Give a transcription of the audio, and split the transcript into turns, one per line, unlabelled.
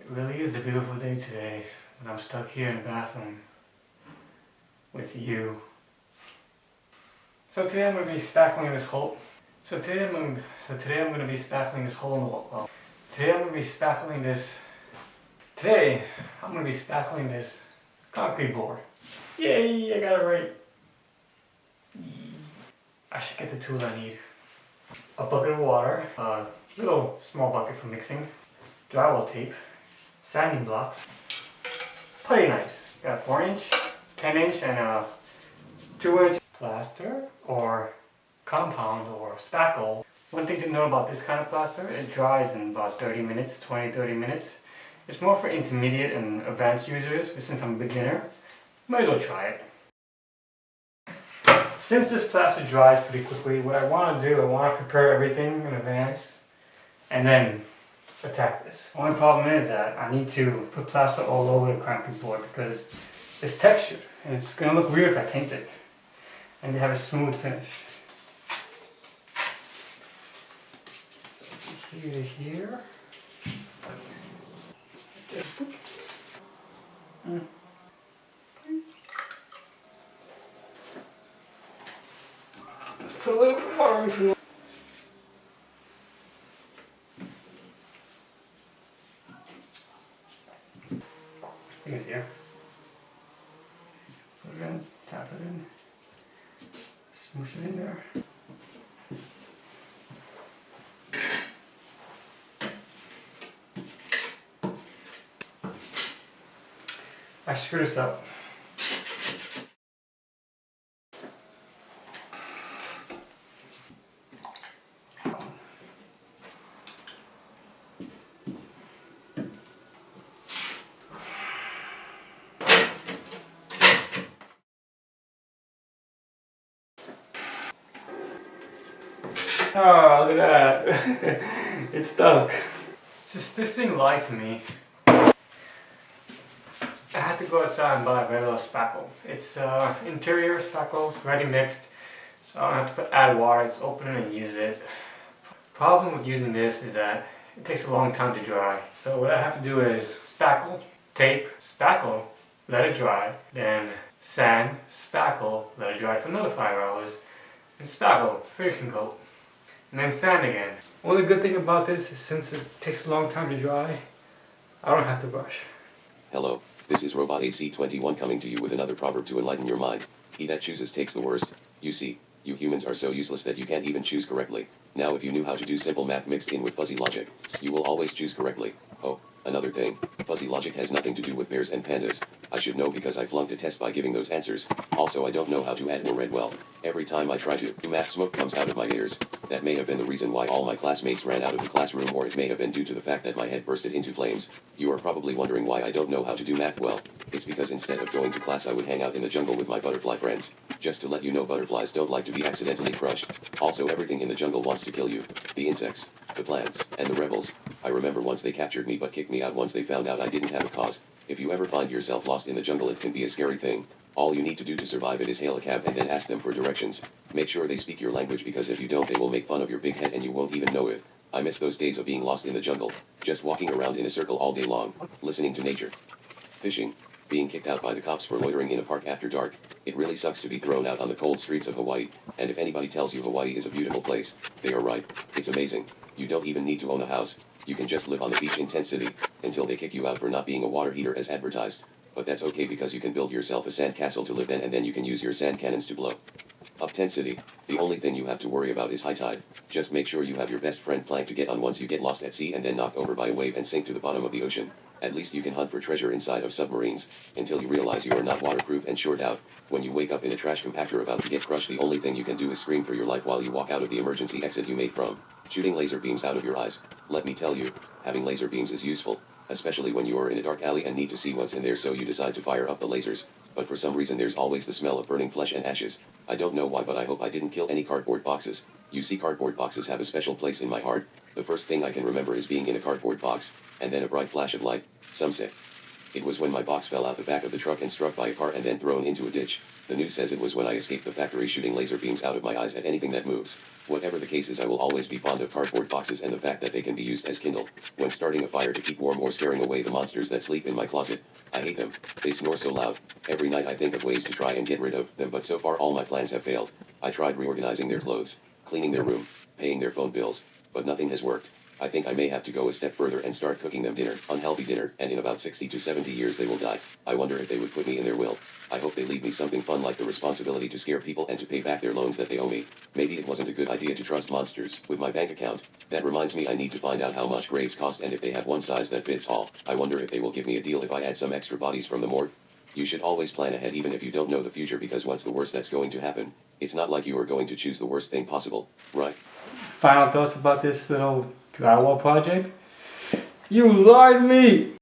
It really is a beautiful day today, and I'm stuck here in the bathroom with you. So today I'm going to be spackling this hole. Today I'm going to be spackling this hole in the wall. Today I'm going to be spackling this concrete board. Yay! I got it right. I should get the tools I need. A bucket of water, a little small bucket for mixing, drywall tape, sanding blocks, putty knives. Got a 4-inch, 10-inch, and a 2-inch plaster or compound or spackle. One thing to know about this kind of plaster, it dries in about 30 minutes, 20-30 minutes. It's more for intermediate and advanced users, but since I'm a beginner, might as well try it. Since this plaster dries pretty quickly, what I want to do, I want to prepare everything in advance and then attack this. The only problem is that I need to put plaster all over the concrete board because it's textured and it's going to look weird if I paint it. And to have a smooth finish. So here to here. Put a little bit of water in for now. I think it's here. Put it in, tap it in, smoosh it in there. I screw this up. Oh, look at that. It's stuck. Just this thing lied to me. I had to go outside and buy a regular spackle. It's interior spackles, ready mixed. So I don't have to add water, just open it and use it. Problem with using this is that it takes a long time to dry. So what I have to do is spackle, tape, spackle, let it dry, then sand, spackle, let it dry for another 5 hours, and spackle, finishing coat. And then sand again. Only good thing about this is since it takes a long time to dry, I don't have to rush.
Hello, this is Robot AC21 coming to you with another proverb to enlighten your mind. He that chooses takes the worst. You see, you humans are so useless that you can't even choose correctly. Now if you knew how to do simple math mixed in with fuzzy logic, you will always choose correctly. Oh, another thing, fuzzy logic has nothing to do with bears and pandas. I should know because I flunked a test by giving those answers. Also I don't know how to add or read well. Every time I try to do math, smoke comes out of my ears. That may have been the reason why all my classmates ran out of the classroom, or it may have been due to the fact that my head bursted into flames. You are probably wondering why I don't know how to do math well. It's because instead of going to class I would hang out in the jungle with my butterfly friends. Just to let you know, butterflies don't like to be accidentally crushed. Also everything in the jungle wants to kill you. The insects, the plants, and the rebels. I remember once they captured me but kicked me out once they found out I didn't have a cause. If you ever find yourself lost in the jungle, it can be a scary thing. All you need to do to survive it is hail a cab and then ask them for directions. Make sure they speak your language, because if you don't they will make fun of your big head and you won't even know it. I miss those days of being lost in the jungle, just walking around in a circle all day long, listening to nature. Fishing, being kicked out by the cops for loitering in a park after dark. It really sucks to be thrown out on the cold streets of Hawaii, and if anybody tells you Hawaii is a beautiful place, they are right. It's amazing. You don't even need to own a house. You can just live on the beach in Tent City, until they kick you out for not being a water heater as advertised. But that's okay because you can build yourself a sand castle to live in, and then you can use your sand cannons to blow up Tent City. The only thing you have to worry about is high tide. Just make sure you have your best friend plank to get on once you get lost at sea and then knocked over by a wave and sink to the bottom of the ocean. At least you can hunt for treasure inside of submarines, until you realize you are not waterproof and short out. When you wake up in a trash compactor about to get crushed, the only thing you can do is scream for your life while you walk out of the emergency exit you made from shooting laser beams out of your eyes. Let me tell you, having laser beams is useful, especially when you are in a dark alley and need to see what's in there, so you decide to fire up the lasers. But for some reason there's always the smell of burning flesh and ashes. I don't know why, but I hope I didn't kill any cardboard boxes. You see, cardboard boxes have a special place in my heart. The first thing I can remember is being in a cardboard box, and then a bright flash of light. Some say It was when my box fell out the back of the truck and struck by a car and then thrown into a ditch. The news says it was when I escaped the factory shooting laser beams out of my eyes at anything that moves. Whatever the case is, I will always be fond of cardboard boxes and the fact that they can be used as kindle when starting a fire to keep warm or scaring away the monsters that sleep in my closet. I hate them. They snore so loud. Every night I think of ways to try and get rid of them, but so far all my plans have failed. I tried reorganizing their clothes, cleaning their room, paying their phone bills, but nothing has worked. I think I may have to go a step further and start cooking them dinner, unhealthy dinner, and in about 60 to 70 years they will die. I wonder if they would put me in their will. I hope they leave me something fun like the responsibility to scare people and to pay back their loans that they owe me. Maybe it wasn't a good idea to trust monsters with my bank account. That reminds me, I need to find out how much graves cost and if they have one size that fits all. I wonder if they will give me a deal if I add some extra bodies from the morgue. You should always plan ahead even if you don't know the future, because what's the worst that's going to happen? It's not like you are going to choose the worst thing possible, right?
Final thoughts about this little drywall project? You lied to me!